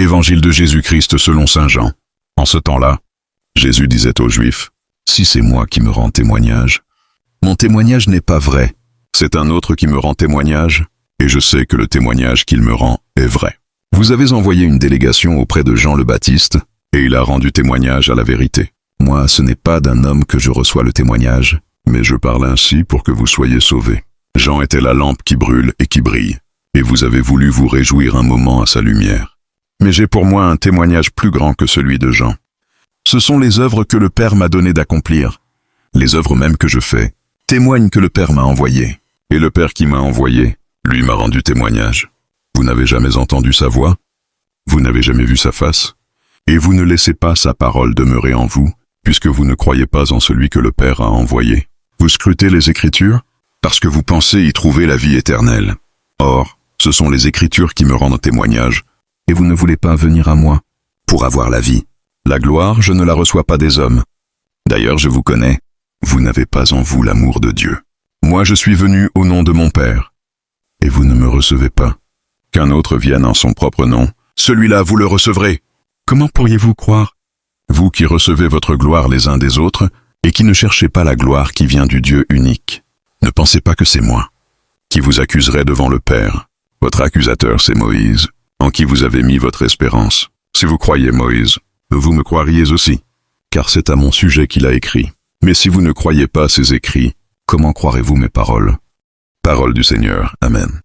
Évangile de Jésus-Christ selon saint Jean. En ce temps-là, Jésus disait aux Juifs, « Si c'est moi qui me rends témoignage, mon témoignage n'est pas vrai. C'est un autre qui me rend témoignage, et je sais que le témoignage qu'il me rend est vrai. Vous avez envoyé une délégation auprès de Jean le Baptiste, et il a rendu témoignage à la vérité. Moi, ce n'est pas d'un homme que je reçois le témoignage, mais je parle ainsi pour que vous soyez sauvés. Jean était la lampe qui brûle et qui brille, et vous avez voulu vous réjouir un moment à sa lumière. Mais j'ai pour moi un témoignage plus grand que celui de Jean. Ce sont les œuvres que le Père m'a donné d'accomplir. Les œuvres même que je fais témoignent que le Père m'a envoyé. Et le Père qui m'a envoyé, lui m'a rendu témoignage. Vous n'avez jamais entendu sa voix, vous n'avez jamais vu sa face, et vous ne laissez pas sa parole demeurer en vous, puisque vous ne croyez pas en celui que le Père a envoyé. Vous scrutez les Écritures, parce que vous pensez y trouver la vie éternelle. Or, ce sont les Écritures qui me rendent témoignage, et vous ne voulez pas venir à moi pour avoir la vie. La gloire, je ne la reçois pas des hommes. D'ailleurs, je vous connais, vous n'avez pas en vous l'amour de Dieu. Moi, je suis venu au nom de mon Père, et vous ne me recevez pas. Qu'un autre vienne en son propre nom, celui-là vous le recevrez. Comment pourriez-vous croire, vous qui recevez votre gloire les uns des autres, et qui ne cherchez pas la gloire qui vient du Dieu unique? Ne pensez pas que c'est moi qui vous accuserai devant le Père. Votre accusateur, c'est Moïse, en qui vous avez mis votre espérance. Si vous croyez Moïse, vous me croiriez aussi, car c'est à mon sujet qu'il a écrit. Mais si vous ne croyez pas ces écrits, comment croirez-vous mes paroles? Paroles du Seigneur. Amen.